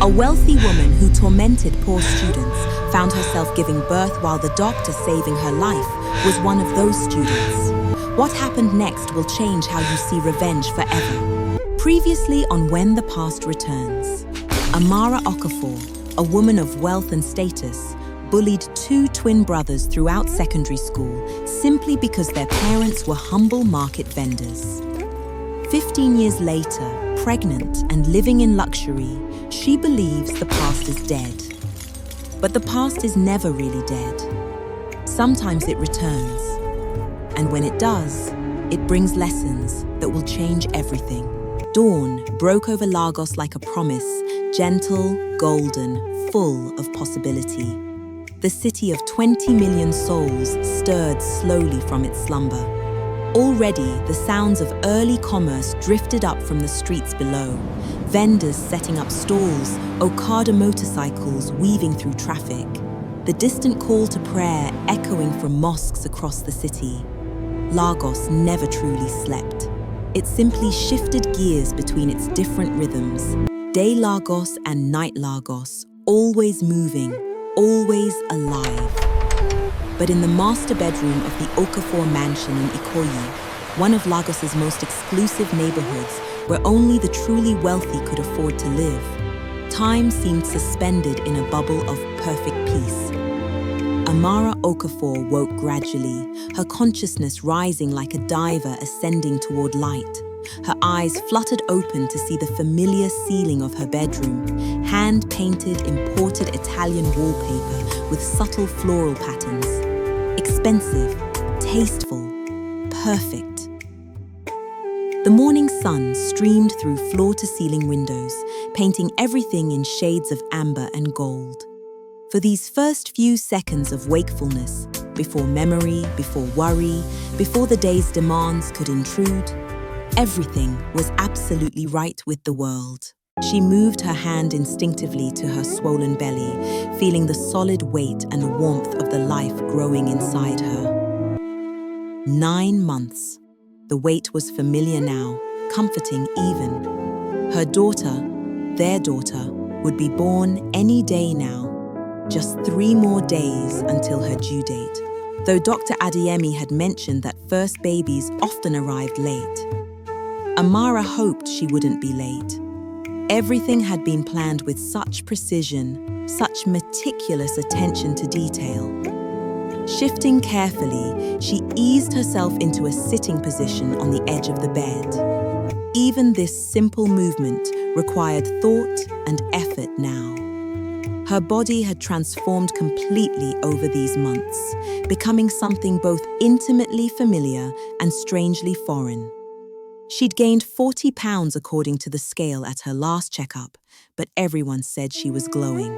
A wealthy woman who tormented poor students found herself giving birth while the doctor saving her life was one of those students. What happened next will change how you see revenge forever. Previously on When the Past Returns, Amara Okafor, a woman of wealth and status, bullied two twin brothers throughout secondary school simply because their parents were humble market vendors. 15 years later, pregnant and living in luxury, she believes the past is dead. But the past is never really dead. Sometimes it returns. And when it does, it brings lessons that will change everything. Dawn broke over Lagos like a promise, gentle, golden, full of possibility. The city of 20 million souls stirred slowly from its slumber. Already, the sounds of early commerce drifted up from the streets below. Vendors setting up stalls, Okada motorcycles weaving through traffic. The distant call to prayer echoing from mosques across the city. Lagos never truly slept. It simply shifted gears between its different rhythms. Day Lagos and night Lagos, always moving, always alive. But in the master bedroom of the Okafor mansion in Ikoyi, one of Lagos's most exclusive neighborhoods where only the truly wealthy could afford to live, time seemed suspended in a bubble of perfect peace. Amara Okafor woke gradually, her consciousness rising like a diver ascending toward light. Her eyes fluttered open to see the familiar ceiling of her bedroom, hand-painted, imported Italian wallpaper with subtle floral patterns. Expensive, tasteful, perfect. The morning sun streamed through floor-to-ceiling windows, painting everything in shades of amber and gold. For these first few seconds of wakefulness, before memory, before worry, before the day's demands could intrude, everything was absolutely right with the world. She moved her hand instinctively to her swollen belly, feeling the solid weight and warmth of the life growing inside her. 9 months. The weight was familiar now, comforting even. Her daughter, their daughter, would be born any day now. Just 3 more days until her due date, though Dr. Adeyemi had mentioned that first babies often arrived late. Amara hoped she wouldn't be late. Everything had been planned with such precision, such meticulous attention to detail. Shifting carefully, she eased herself into a sitting position on the edge of the bed. Even this simple movement required thought and effort now. Her body had transformed completely over these months, becoming something both intimately familiar and strangely foreign. She'd gained 40 pounds according to the scale at her last checkup, but everyone said she was glowing.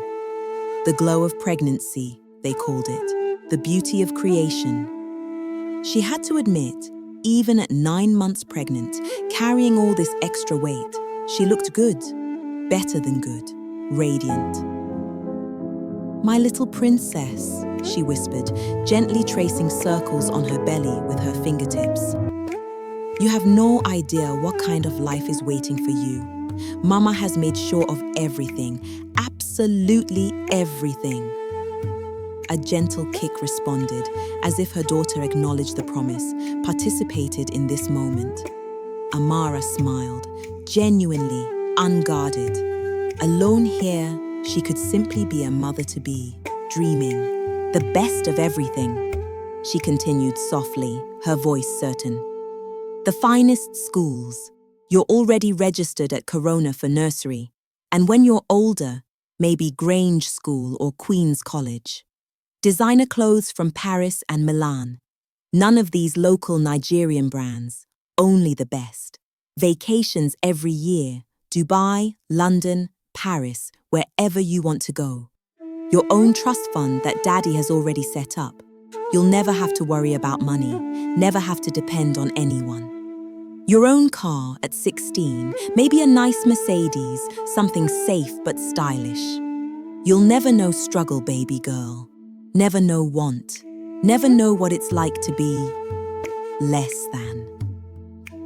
The glow of pregnancy, they called it, the beauty of creation. She had to admit, even at 9 months pregnant, carrying all this extra weight, she looked good, better than good, radiant. "My little princess," she whispered, gently tracing circles on her belly with her fingertips. "You have no idea what kind of life is waiting for you. Mama has made sure of everything, absolutely everything." A gentle kick responded, as if her daughter acknowledged the promise, participated in this moment. Amara smiled, genuinely, unguarded. Alone here, she could simply be a mother-to-be, dreaming. "The best of everything," she continued softly, her voice certain. "The finest schools. You're already registered at Corona for nursery. And when you're older, maybe Grange School or Queen's College. Designer clothes from Paris and Milan. None of these local Nigerian brands, only the best. Vacations every year, Dubai, London, Paris, wherever you want to go. Your own trust fund that Daddy has already set up. You'll never have to worry about money, never have to depend on anyone. Your own car at 16, maybe a nice Mercedes, something safe but stylish. You'll never know struggle, baby girl. Never know want. Never know what it's like to be less than."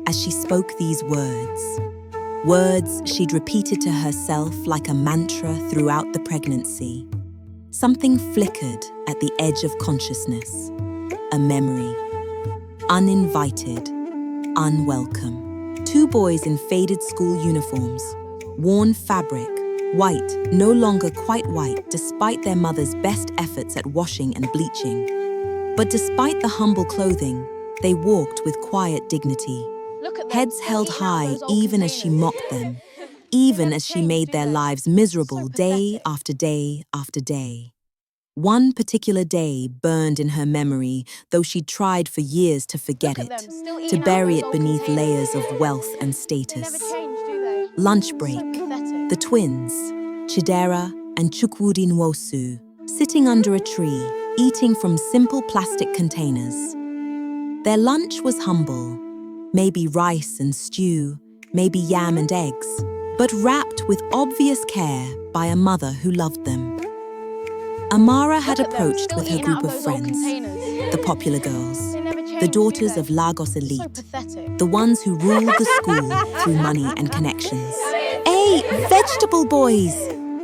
As she spoke these words, Words she'd repeated to herself like a mantra throughout the pregnancy. Something flickered at the edge of consciousness. A memory. Uninvited, unwelcome. Two boys in faded school uniforms. Worn fabric, white, no longer quite white despite their mother's best efforts at washing and bleaching. But despite the humble clothing, they walked with quiet dignity. Heads held high even as she mocked them, even as she made their lives miserable day after day after day. One particular day burned in her memory, though she'd tried for years to forget it, to bury it beneath layers of wealth and status. Lunch break. The twins, Chidera and Chukwudi Nwosu, sitting under a tree, eating from simple plastic containers. Their lunch was humble, maybe rice and stew, maybe yam and eggs, but wrapped with obvious care by a mother who loved them. Amara had approached with her group of friends, the popular girls, the daughters of Lagos elite, the ones who ruled the school through money and connections. "Hey, vegetable boys!"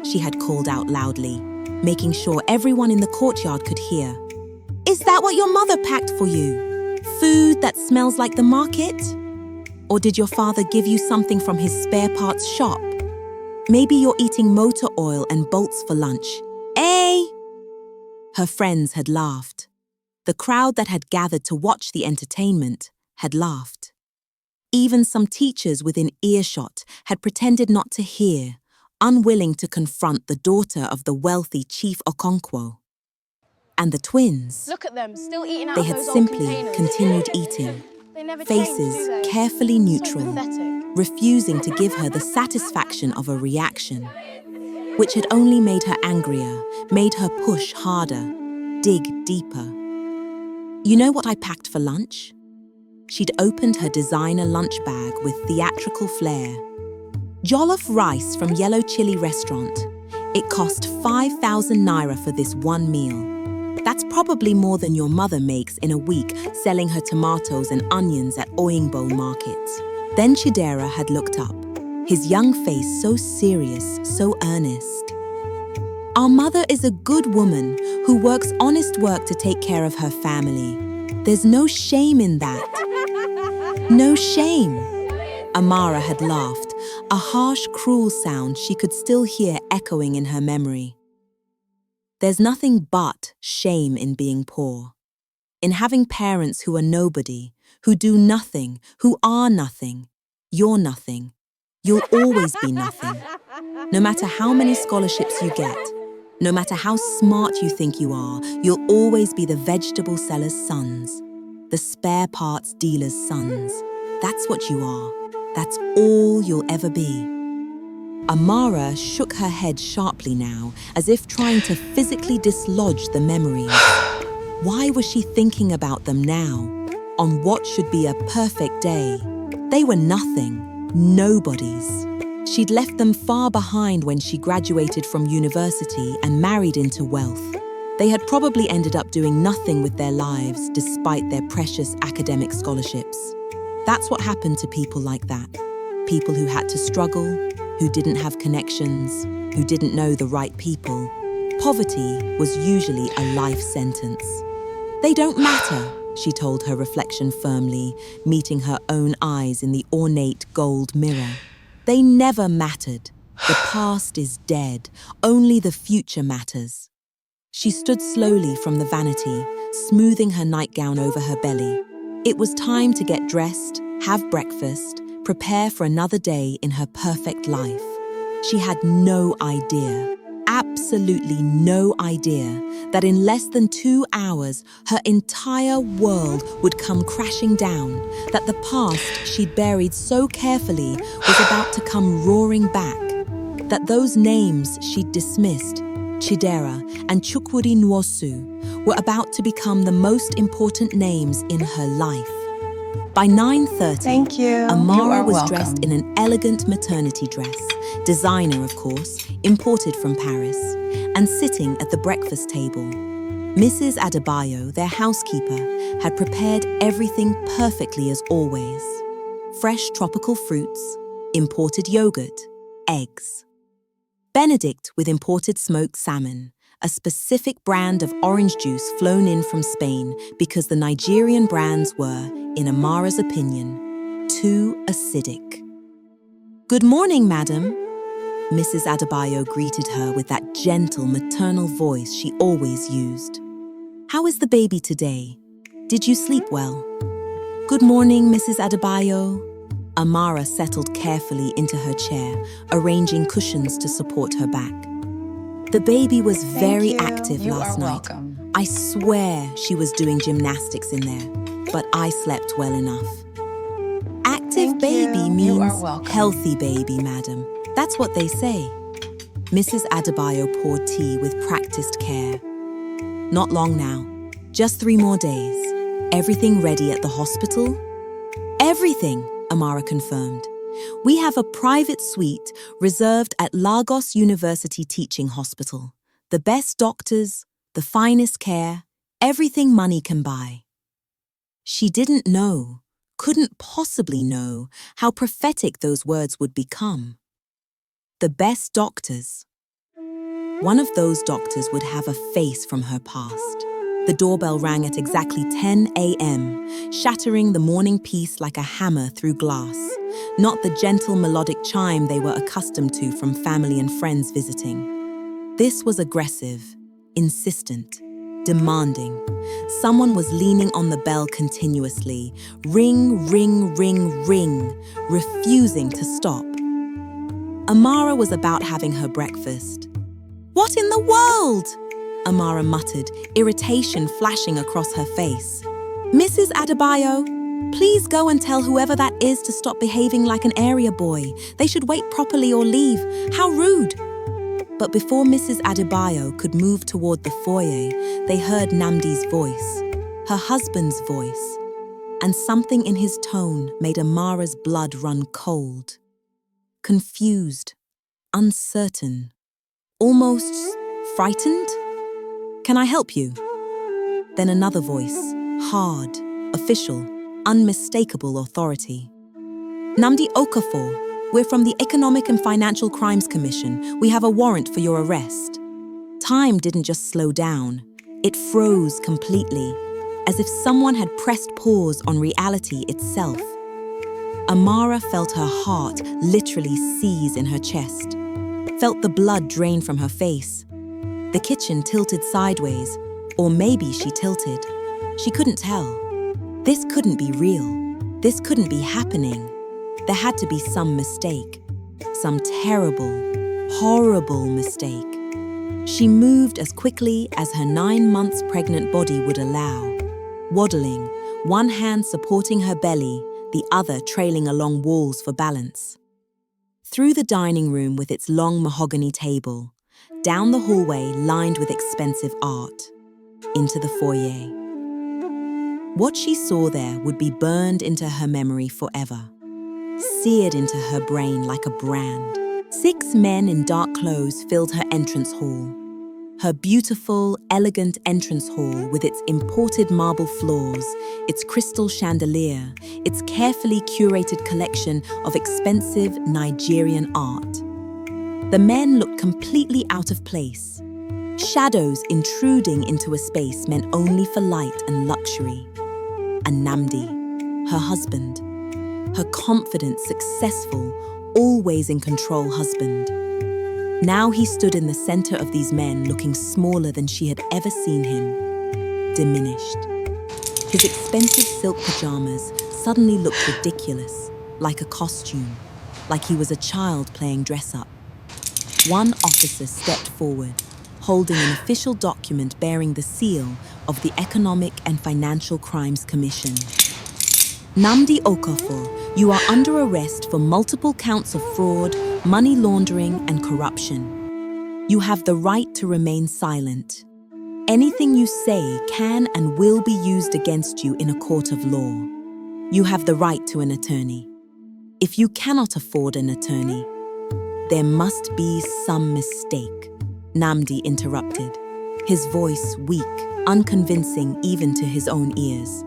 she had called out loudly, making sure everyone in the courtyard could hear. "Is that what your mother packed for you? Food that smells like the market? Or did your father give you something from his spare parts shop? Maybe you're eating motor oil and bolts for lunch. Eh?" Her friends had laughed. The crowd that had gathered to watch the entertainment had laughed. Even some teachers within earshot had pretended not to hear, unwilling to confront the daughter of the wealthy Chief Okonkwo. And the twins, Look at them, still eating out they of had those old simply containers. continued eating, They never change, faces do they? carefully neutral, So pathetic. refusing to give her the satisfaction of a reaction, which had only made her angrier, made her push harder, dig deeper. "You know what I packed for lunch?" She'd opened her designer lunch bag with theatrical flair. Jollof rice from Yellow Chili restaurant. It cost 5,000 naira for this one meal. That's probably more than your mother makes in a week selling her tomatoes and onions at Oyingbo markets. Then Chidera had looked up, his young face so serious, so earnest. "Our mother is a good woman who works honest work to take care of her family. There's no shame in that. No shame." Amara had laughed, a harsh, cruel sound she could still hear echoing in her memory. There's nothing but shame in being poor, in having parents who are nobody, who do nothing, who are nothing. You're nothing. You'll always be nothing. No matter how many scholarships you get, no matter how smart you think you are, you'll always be the vegetable seller's sons, the spare parts dealer's sons. That's what you are. That's all you'll ever be. Amara shook her head sharply now, as if trying to physically dislodge the memories. Why was she thinking about them now, on what should be a perfect day? They were nothing, nobodies. She'd left them far behind when she graduated from university and married into wealth. They had probably ended up doing nothing with their lives despite their precious academic scholarships. That's what happened to people like that. People who had to struggle, who didn't have connections, who didn't know the right people. Poverty was usually a life sentence. "They don't matter," she told her reflection firmly, meeting her own eyes in the ornate gold mirror. "They never mattered. The past is dead. Only the future matters." She stood slowly from the vanity, smoothing her nightgown over her belly. It was time to get dressed, have breakfast, prepare for another day in her perfect life. She had no idea, absolutely no idea, that in less than 2 hours, her entire world would come crashing down, that the past she'd buried so carefully was about to come roaring back, that those names she'd dismissed, Chidera and Chukwudi Nwosu, were about to become the most important names in her life. By 9:30, Thank you. Amara You are was welcome. dressed in an elegant maternity dress, designer of course, imported from Paris, and sitting at the breakfast table. Mrs. Adebayo, their housekeeper, had prepared everything perfectly as always. Fresh tropical fruits, imported yogurt, eggs. Benedict with imported smoked salmon, a specific brand of orange juice flown in from Spain because the Nigerian brands were, in Amara's opinion, too acidic. "Good morning, madam." Mrs. Adebayo greeted her with that gentle maternal voice she always used. "How is the baby today? Did you sleep well?" "Good morning, Mrs. Adebayo." Amara settled carefully into her chair, arranging cushions to support her back. "The baby was very active last night. Welcome. I swear she was doing gymnastics in there, but I slept well enough." Active baby You are means welcome. healthy baby, madam. That's what they say. Mrs. Adebayo poured tea with practiced care. "Not long now. Just 3 more days. Everything ready at the hospital?" "Everything," Amara confirmed. "We have a private suite reserved at Lagos University Teaching Hospital. The best doctors, the finest care, everything money can buy." She didn't know, couldn't possibly know, how prophetic those words would become. The best doctors. One of those doctors would have a face from her past. The doorbell rang at exactly 10 a.m., shattering the morning peace like a hammer through glass, not the gentle melodic chime they were accustomed to from family and friends visiting. This was aggressive, insistent, demanding. Someone was leaning on the bell continuously, ring, ring, ring, ring, refusing to stop. Amara was about having her breakfast. "What in the world?" Amara muttered, irritation flashing across her face. "Mrs. Adebayo, please go and tell whoever that is to stop behaving like an area boy. They should wait properly or leave. How rude!" But before Mrs. Adebayo could move toward the foyer, they heard Namdi's voice, her husband's voice, and something in his tone made Amara's blood run cold. Confused, uncertain, almost frightened. "Can I help you?" Then another voice, hard, official, unmistakable authority. "Namdi Okafor, we're from the Economic and Financial Crimes Commission. We have a warrant for your arrest." Time didn't just slow down, it froze completely, as if someone had pressed pause on reality itself. Amara felt her heart literally seize in her chest, felt the blood drain from her face. The kitchen tilted sideways, or maybe she tilted. She couldn't tell. This couldn't be real. This couldn't be happening. There had to be some mistake. Some terrible, horrible mistake. She moved as quickly as her 9 months pregnant body would allow, waddling, one hand supporting her belly, the other trailing along walls for balance. Through the dining room with its long mahogany table, down the hallway lined with expensive art, into the foyer. What she saw there would be burned into her memory forever, seared into her brain like a brand. 6 men in dark clothes filled her entrance hall. Her beautiful, elegant entrance hall with its imported marble floors, its crystal chandelier, its carefully curated collection of expensive Nigerian art. The men looked completely out of place. Shadows intruding into a space meant only for light and luxury. And Namdi, her husband, her confident, successful, always in control husband. Now he stood in the center of these men, looking smaller than she had ever seen him, diminished. His expensive silk pajamas suddenly looked ridiculous, like a costume, like he was a child playing dress-up. One officer stepped forward, holding an official document bearing the seal of the Economic and Financial Crimes Commission. "Namdi Okafor, you are under arrest for multiple counts of fraud, money laundering, and corruption. You have the right to remain silent. Anything you say can and will be used against you in a court of law. You have the right to an attorney. If you cannot afford an attorney, there must be some mistake," Namdi interrupted, his voice weak, unconvincing even to his own ears.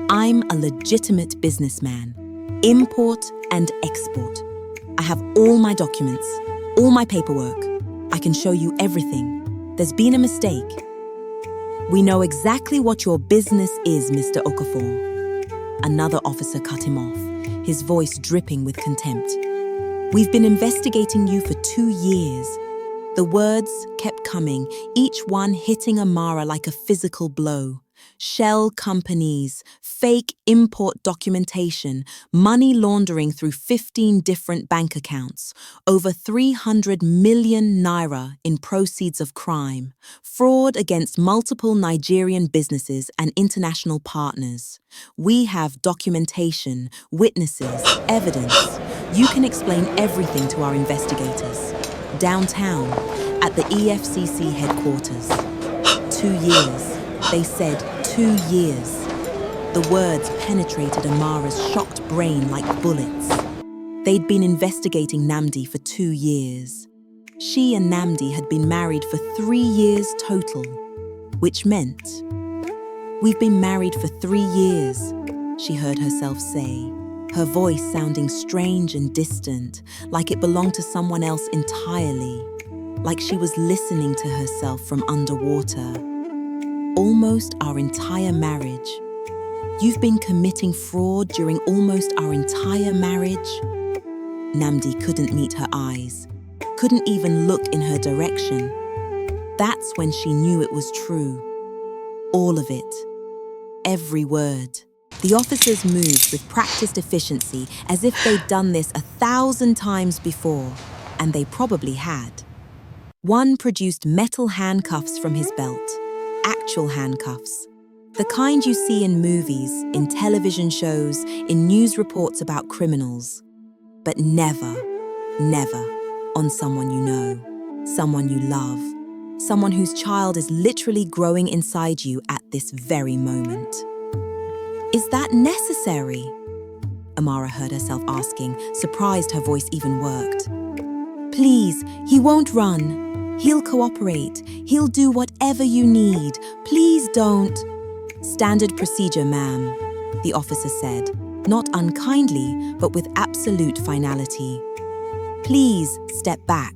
"I'm a legitimate businessman, import and export. I have all my documents, all my paperwork. I can show you everything. There's been a mistake. We know exactly what your business is, Mr. Okafor. Another officer cut him off, his voice dripping with contempt. We've been investigating you for 2 years. The words kept coming, each one hitting Amara like a physical blow. Shell companies, fake import documentation, money laundering through 15 different bank accounts, over 300 million naira in proceeds of crime, fraud against multiple Nigerian businesses and international partners. We have documentation, witnesses, evidence. You can explain everything to our investigators. Downtown, at the EFCC headquarters. 2 years. They said 2 years. The words penetrated Amara's shocked brain like bullets. They'd been investigating Namdi for 2 years. She and Namdi had been married for 3 years total, which meant, "We've been married for 3 years," she heard herself say, her voice sounding strange and distant, like it belonged to someone else entirely, like she was listening to herself from underwater. Almost our entire marriage. You've been committing fraud during almost our entire marriage? Namdi couldn't meet her eyes, couldn't even look in her direction. That's when she knew it was true. All of it. Every word. The officers moved with practiced efficiency as if they'd done this 1,000 times before, and they probably had. One produced metal handcuffs from his belt. Actual handcuffs. The kind you see in movies, in television shows, in news reports about criminals. But never, never on someone you know, someone you love, someone whose child is literally growing inside you at this very moment. Is that necessary? Amara heard herself asking, surprised her voice even worked. Please, he won't run. He'll cooperate. He'll do whatever you need. Please don't. Standard procedure, ma'am, the officer said, not unkindly, but with absolute finality. Please step back.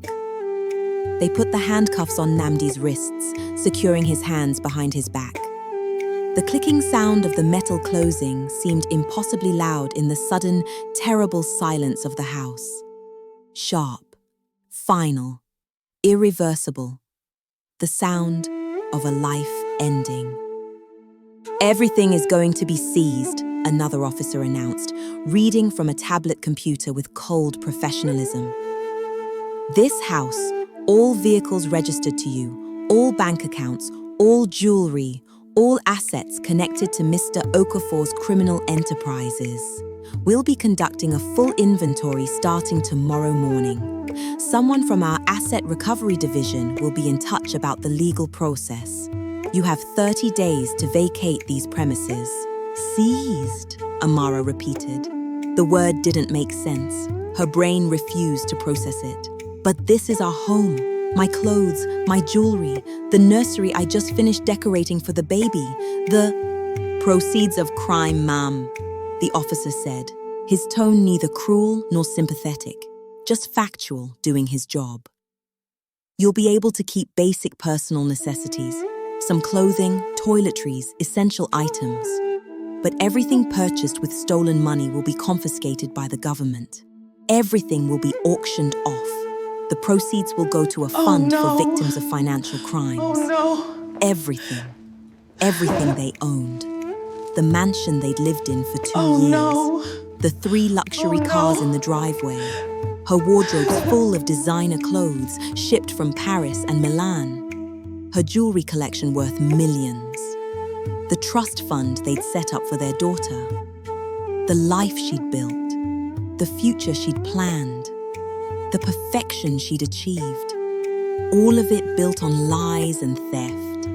They put the handcuffs on Namdi's wrists, securing his hands behind his back. The clicking sound of the metal closing seemed impossibly loud in the sudden, terrible silence of the house. Sharp, final, irreversible. The sound of a life ending. Everything is going to be seized, another officer announced, reading from a tablet computer with cold professionalism. This house, all vehicles registered to you, all bank accounts, all jewelry, all assets connected to Mr. Okafor's criminal enterprises. We'll be conducting a full inventory starting tomorrow morning. Someone from our Asset Recovery Division will be in touch about the legal process. You have 30 days to vacate these premises. Seized, Amara repeated. The word didn't make sense. Her brain refused to process it. But this is our home. My clothes, my jewelry, the nursery I just finished decorating for the baby. The proceeds of crime, ma'am, the officer said, his tone neither cruel nor sympathetic, just factual, doing his job. You'll be able to keep basic personal necessities, some clothing, toiletries, essential items. But everything purchased with stolen money will be confiscated by the government. Everything will be auctioned off. The proceeds will go to a fund for victims of financial crimes. Oh no! Everything. Everything they owned. The mansion they'd lived in for 2 years. No. The 3 luxury cars in the driveway. Her wardrobes full of designer clothes shipped from Paris and Milan. Her jewelry collection worth millions. The trust fund they'd set up for their daughter. The life she'd built. The future she'd planned. The perfection she'd achieved. All of it built on lies and theft.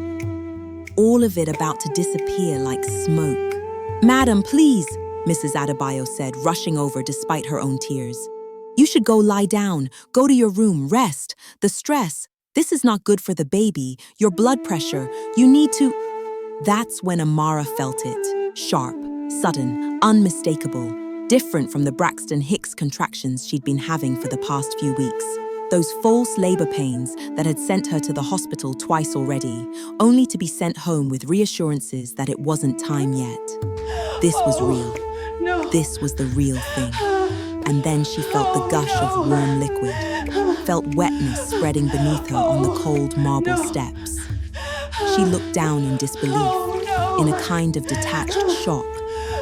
All of it about to disappear like smoke. Madam, please, Mrs. Adebayo said, rushing over despite her own tears. You should go lie down, go to your room, rest. The stress, this is not good for the baby, your blood pressure, you need to... That's when Amara felt it, sharp, sudden, unmistakable. different from the Braxton Hicks contractions she'd been having for the past few weeks. Those false labor pains that had sent her to the hospital twice already, only to be sent home with reassurances that it wasn't time yet. This was real. No. This was the real thing. And then she felt the gush of warm liquid, felt wetness spreading beneath her on the cold marble steps. She looked down in disbelief, in a kind of detached shock,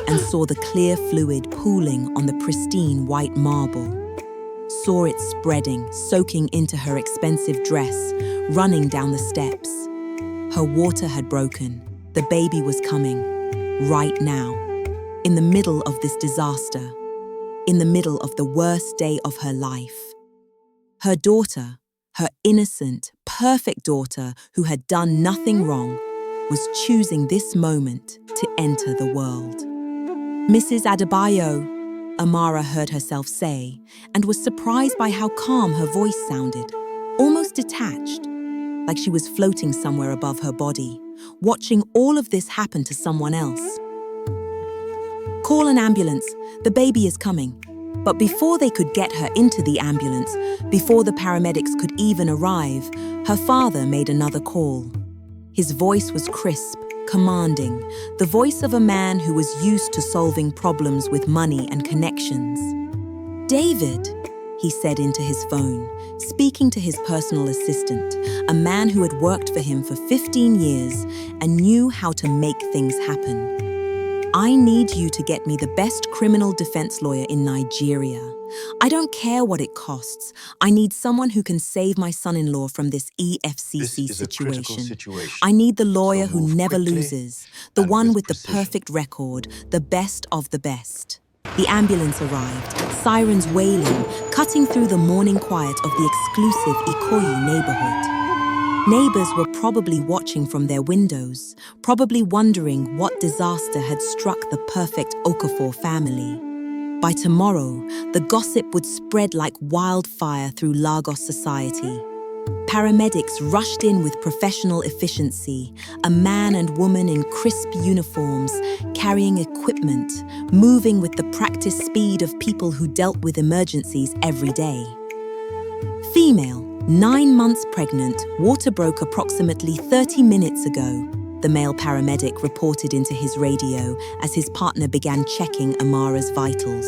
and saw the clear fluid pooling on the pristine white marble. Saw it spreading, soaking into her expensive dress, running down the steps. Her water had broken. The baby was coming. Right now. In the middle of this disaster. In the middle of the worst day of her life. Her daughter, her innocent, perfect daughter who had done nothing wrong, was choosing this moment to enter the world. "Mrs. Adebayo," Amara heard herself say, and was surprised by how calm her voice sounded, almost detached, like she was floating somewhere above her body, watching all of this happen to someone else. "Call an ambulance, the baby is coming." But before they could get her into the ambulance, before the paramedics could even arrive, her father made another call. His voice was crisp, commanding, the voice of a man who was used to solving problems with money and connections. "David," he said into his phone, speaking to his personal assistant, a man who had worked for him for 15 years and knew how to make things happen. "I need you to get me the best criminal defense lawyer in Nigeria. I don't care what it costs. I need someone who can save my son-in-law from this EFCC situation. I need the lawyer who never loses, the one with the perfect record, the best of the best." The ambulance arrived, sirens wailing, cutting through the morning quiet of the exclusive Ikoyi neighborhood. Neighbors were probably watching from their windows, probably wondering what disaster had struck the perfect Okafor family. By tomorrow, the gossip would spread like wildfire through Lagos society. Paramedics rushed in with professional efficiency, a man and woman in crisp uniforms, carrying equipment, moving with the practiced speed of people who dealt with emergencies every day. "Female, 9 months pregnant, water broke approximately 30 minutes ago," the male paramedic reported into his radio as his partner began checking Amara's vitals.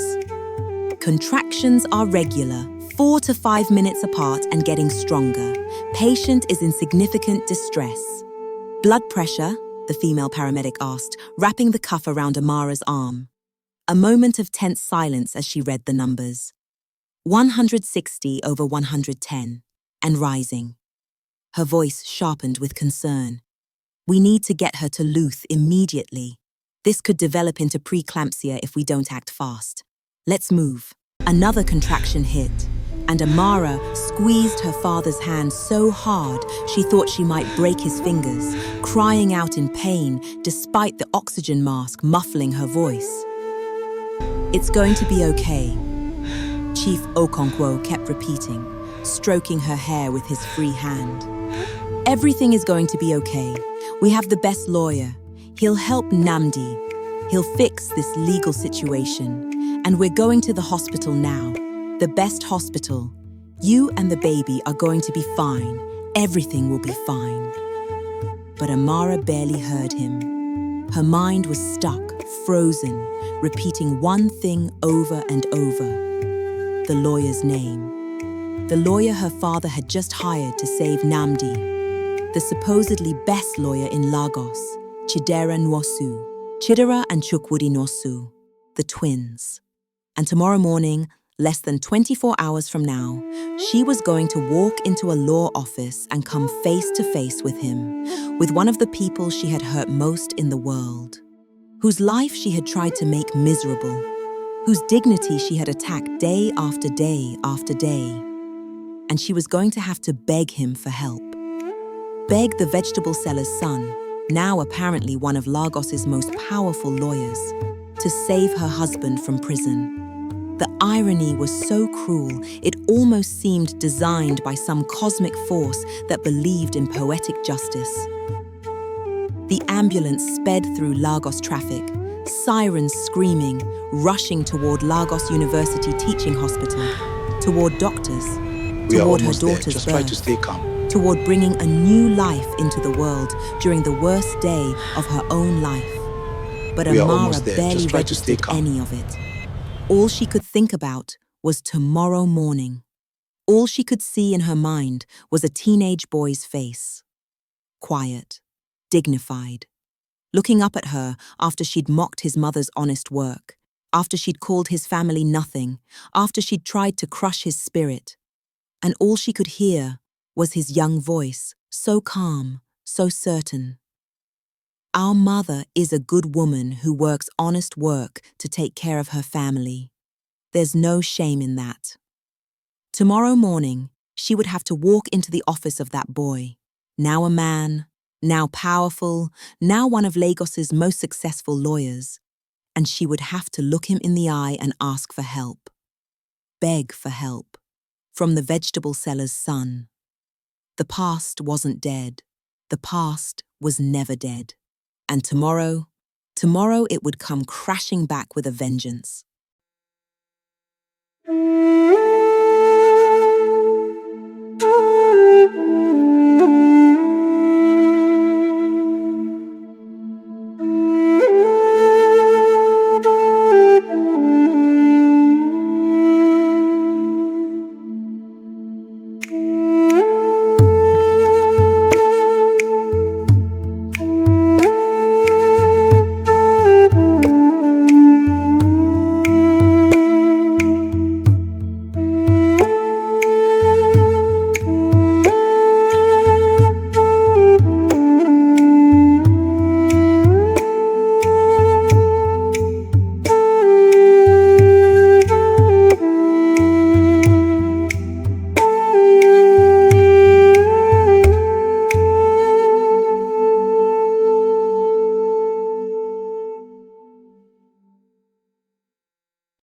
"Contractions are regular, 4 to 5 minutes apart and getting stronger. Patient is in significant distress." "Blood pressure?" the female paramedic asked, wrapping the cuff around Amara's arm. A moment of tense silence as she read the numbers. 160/110. And rising. Her voice sharpened with concern. "We need to get her to Luth immediately. This could develop into preeclampsia if we don't act fast. Let's move." Another contraction hit, and Amara squeezed her father's hand so hard she thought she might break his fingers, crying out in pain despite the oxygen mask muffling her voice. "It's going to be okay," Chief Okonkwo kept repeating, stroking her hair with his free hand. "Everything is going to be okay. We have the best lawyer. He'll help Namdi. He'll fix this legal situation. And we're going to the hospital now. The best hospital. You and the baby are going to be fine. Everything will be fine." But Amara barely heard him. Her mind was stuck, frozen, repeating one thing over and over. The lawyer's name. The lawyer her father had just hired to save Namdi. The supposedly best lawyer in Lagos, Chidera Nwosu. Chidera and Chukwudi Nwosu, the twins. And tomorrow morning, less than 24 hours from now, she was going to walk into a law office and come face to face with him, with one of the people she had hurt most in the world, whose life she had tried to make miserable, whose dignity she had attacked day after day after day. And she was going to have to beg him for help. Beg the vegetable seller's son, now apparently one of Lagos's most powerful lawyers, to save her husband from prison. The irony was so cruel, it almost seemed designed by some cosmic force that believed in poetic justice. The ambulance sped through Lagos traffic, Sirens screaming, rushing toward Lagos University Teaching Hospital, toward doctors, We are toward her almost there. daughter's Just birth, try to stay calm. toward bringing a new life into the world during the worst day of her own life. But We are Amara almost there. barely Just try to stay registered calm. any of it. All she could think about was tomorrow morning. All she could see in her mind was a teenage boy's face. Quiet, dignified, looking up at her after she'd mocked his mother's honest work, after she'd called his family nothing, after she'd tried to crush his spirit. And all she could hear was his young voice, so calm, so certain. Our mother is a good woman who works honest work to take care of her family. There's no shame in that. Tomorrow morning, she would have to walk into the office of that boy, now a man, now powerful, now one of Lagos's most successful lawyers, and she would have to look him in the eye and ask for help. Beg for help. From the vegetable seller's son. The past wasn't dead. The past was never dead. And tomorrow it would come crashing back with a vengeance.